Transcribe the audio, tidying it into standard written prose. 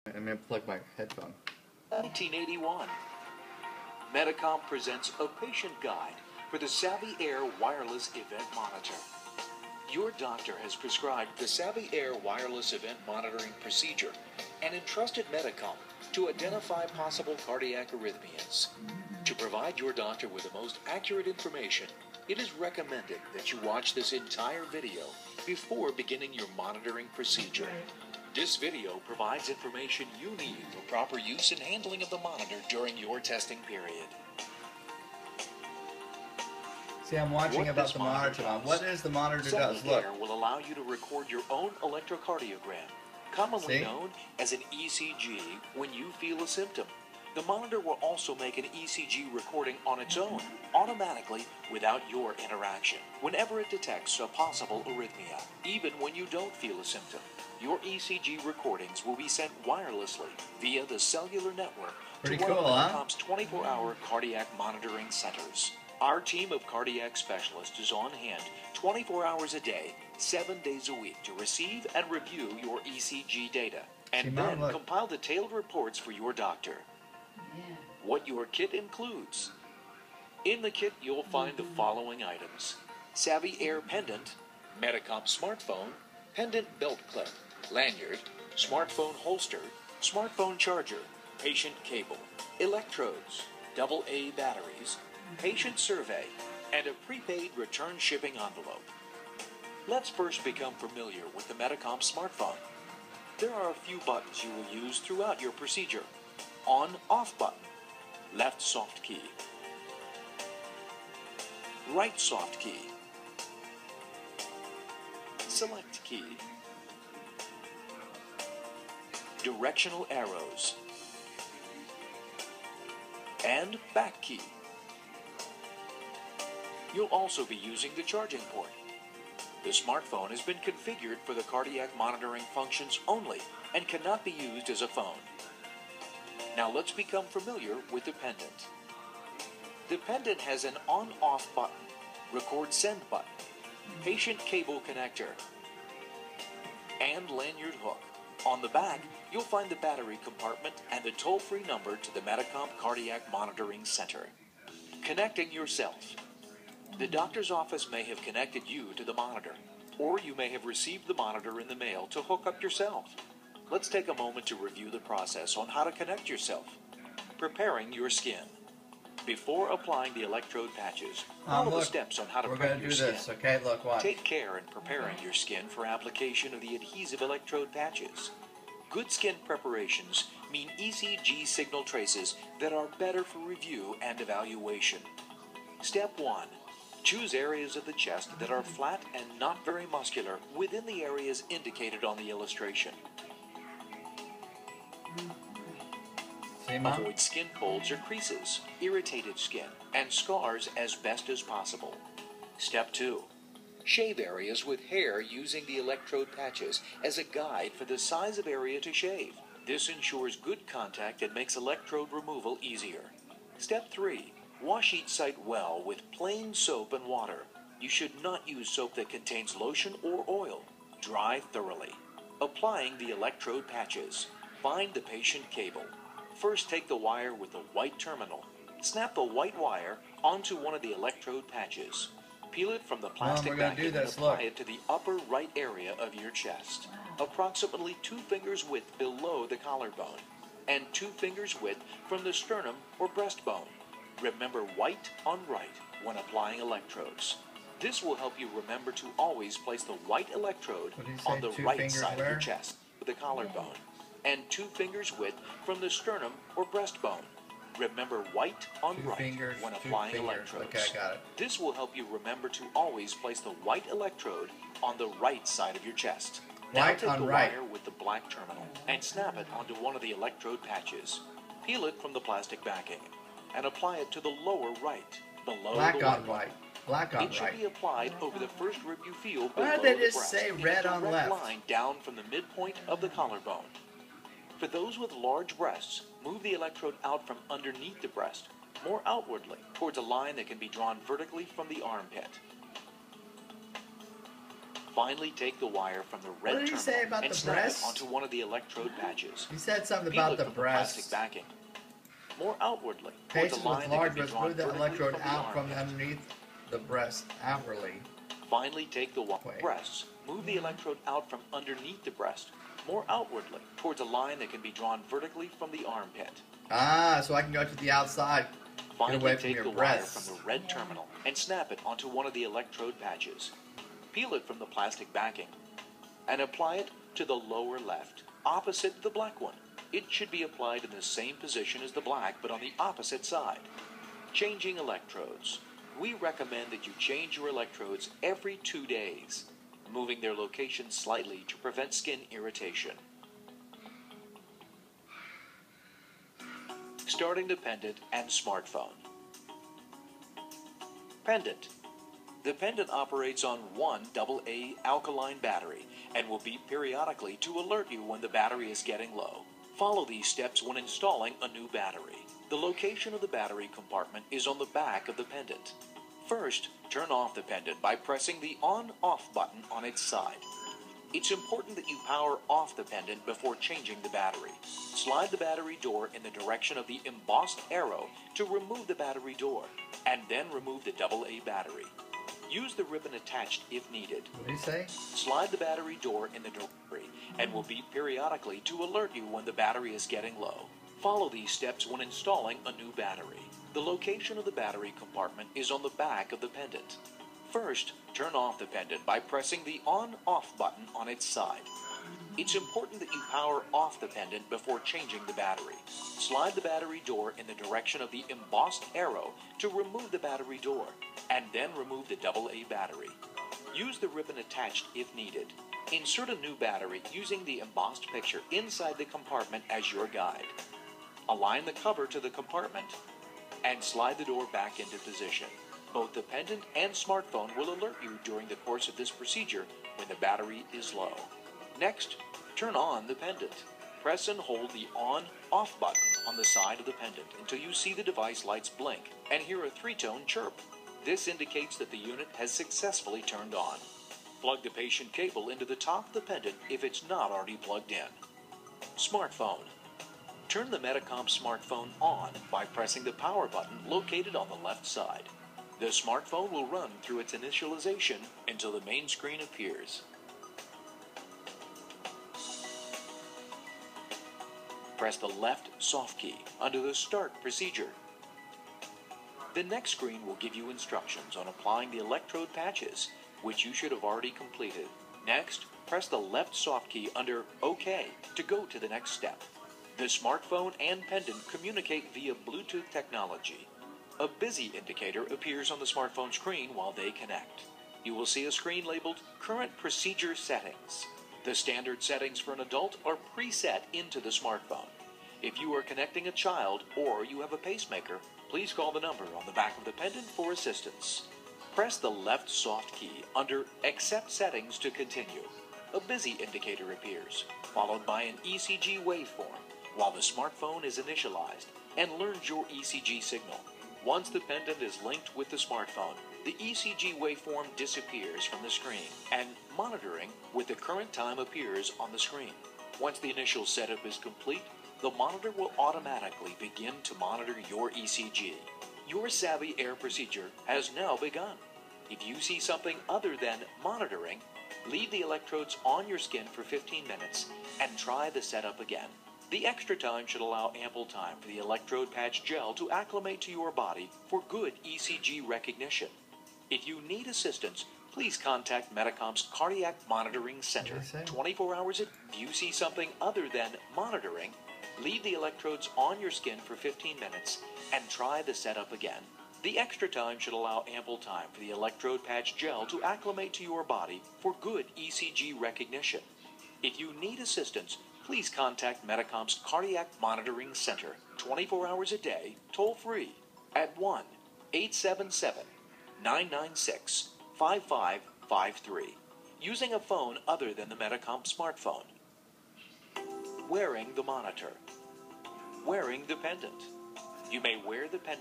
I'm going to plug my headphone. 1981. Medicomp presents a patient guide for the Savi Air Wireless Event Monitor. Your doctor has prescribed the Savi Air Wireless Event Monitoring procedure and entrusted Medicomp to identify possible cardiac arrhythmias. To provide your doctor with the most accurate information, it is recommended that you watch this entire video before beginning your monitoring procedure. This video provides information you need for proper use and handling of the monitor during your testing period. See, I'm watching about the monitor. What is the monitor does? Look. Savi will allow you to record your own electrocardiogram, commonly known as an ECG, when you feel a symptom. The monitor will also make an ECG recording on its own, automatically, without your interaction, whenever it detects a possible arrhythmia, even when you don't feel a symptom. Your ECG recordings will be sent wirelessly via the cellular network to one of Medicomp's 24-hour cardiac monitoring centers. Our team of cardiac specialists is on hand 24 hours a day, 7 days a week to receive and review your ECG data, and then compile detailed reports for your doctor. What your kit includes. In the kit, you'll find the following items: Savi Air Pendant, Medicomp Smartphone, Pendant Belt Clip, Lanyard, Smartphone Holster, Smartphone Charger, Patient Cable, Electrodes, AA batteries, Patient Survey, and a prepaid return shipping envelope. Let's first become familiar with the Medicomp smartphone. There are a few buttons you will use throughout your procedure. On/off button, left soft key, right soft key, select key, directional arrows, and back key. You'll also be using the charging port. The smartphone has been configured for the cardiac monitoring functions only and cannot be used as a phone. Now let's become familiar with the pendant. The pendant has an on/off button, record send button, patient cable connector, and lanyard hook. On the back, you'll find the battery compartment and the toll-free number to the Medicomp Cardiac Monitoring Center. Connecting yourself. The doctor's office may have connected you to the monitor, or you may have received the monitor in the mail to hook up yourself. Let's take a moment to review the process on how to connect yourself. Preparing your skin. Before applying the electrode patches, follow the steps on how to prep your skin. Okay, look, watch. Take care in preparing your skin for application of the adhesive electrode patches. Good skin preparations mean ECG signal traces that are better for review and evaluation. Step 1. Choose areas of the chest that are flat and not very muscular within the areas indicated on the illustration. Avoid skin folds or creases, irritated skin, and scars as best as possible. Step 2. Shave areas with hair using the electrode patches as a guide for the size of area to shave. This ensures good contact and makes electrode removal easier. Step 3. Wash each site well with plain soap and water. You should not use soap that contains lotion or oil. Dry thoroughly. Applying the electrode patches. Find the patient cable. First, take the wire with the white terminal. Snap the white wire onto one of the electrode patches. Peel it from the plastic backing and apply it to the upper right area of your chest, approximately 2 fingers width below the collarbone, and 2 fingers width from the sternum or breastbone. Remember white on right when applying electrodes. This will help you remember to always place the white electrode on the right side of your chest, the collarbone, and 2 fingers width from the sternum or breastbone. Remember white on right when applying electrodes. Okay, got it. This will help you remember to always place the white electrode on the right side of your chest. Now take the wire with the black terminal and snap it onto one of the electrode patches. Peel it from the plastic backing and apply it to the lower right, below black the on white. Black on It should be applied over the first rib you feel below Why did they the just breast, say red on in a direct left? line down from the midpoint of the collarbone. For those with large breasts, move the electrode out from underneath the breast, more outwardly, towards a line that can be drawn vertically from the armpit. Finally, take the wire from the red What did he say terminal about and the snap breast? it onto one of the electrode patches. He said something Peel about it the from the plastic breast. backing. More outwardly, towards Patients a line with that large can be breasts drawn move the vertically electrode from the out from armpit. underneath the breast outwardly. Finally, take the breasts. Move the electrode out from underneath the breast, more outwardly, towards a line that can be drawn vertically from the armpit. Ah, so I can go to the outside. Get Finally, away from take your the wire breasts. from the red terminal and snap it onto one of the electrode patches. Peel it from the plastic backing and apply it to the lower left, opposite the black one. It should be applied in the same position as the black, but on the opposite side. Changing electrodes. We recommend that you change your electrodes every 2 days, moving their location slightly to prevent skin irritation. Starting the pendant and smartphone. Pendant. The pendant operates on one AA alkaline battery and will beep periodically to alert you when the battery is getting low. Follow these steps when installing a new battery. The location of the battery compartment is on the back of the pendant. First, turn off the pendant by pressing the on-off button on its side. It's important that you power off the pendant before changing the battery. Slide the battery door in the direction of the embossed arrow to remove the battery door, and then remove the AA battery. Use the ribbon attached if needed. What did he say? Slide the battery door in the door and will beep periodically to alert you when the battery is getting low. Follow these steps when installing a new battery. The location of the battery compartment is on the back of the pendant. First, turn off the pendant by pressing the on-off button on its side. It's important that you power off the pendant before changing the battery. Slide the battery door in the direction of the embossed arrow to remove the battery door, and then remove the AA battery. Use the ribbon attached if needed. Insert a new battery using the embossed picture inside the compartment as your guide. Align the cover to the compartment and slide the door back into position. Both the pendant and smartphone will alert you during the course of this procedure when the battery is low. Next, turn on the pendant. Press and hold the on-off button on the side of the pendant until you see the device lights blink and hear a 3-tone chirp. This indicates that the unit has successfully turned on. Plug the patient cable into the top of the pendant if it's not already plugged in. Smartphone. Turn the Medicomp smartphone on by pressing the power button located on the left side. The smartphone will run through its initialization until the main screen appears. Press the left soft key under the Start procedure. The next screen will give you instructions on applying the electrode patches, which you should have already completed. Next, press the left soft key under OK to go to the next step. The smartphone and pendant communicate via Bluetooth technology. A busy indicator appears on the smartphone screen while they connect. You will see a screen labeled Current Procedure Settings. The standard settings for an adult are preset into the smartphone. If you are connecting a child or you have a pacemaker, please call the number on the back of the pendant for assistance. Press the left soft key under Accept Settings to continue. A busy indicator appears, followed by an ECG waveform, while the smartphone is initialized and learns your ECG signal. Once the pendant is linked with the smartphone, the ECG waveform disappears from the screen, and monitoring with the current time appears on the screen. Once the initial setup is complete, the monitor will automatically begin to monitor your ECG. Your Savi Air procedure has now begun. If you see something other than monitoring, leave the electrodes on your skin for 15 minutes and try the setup again. The extra time should allow ample time for the electrode patch gel to acclimate to your body for good ECG recognition. If you need assistance, please contact Medicomp's Cardiac Monitoring Center 24 hours a day. If you see something other than monitoring, leave the electrodes on your skin for 15 minutes and try the setup again. The extra time should allow ample time for the electrode patch gel to acclimate to your body for good ECG recognition. If you need assistance, please contact Medicomp's Cardiac Monitoring Center 24 hours a day, toll-free, at 1-877-996-5553, using a phone other than the Medicomp smartphone. Wearing the monitor. Wearing the pendant. You may wear the pendant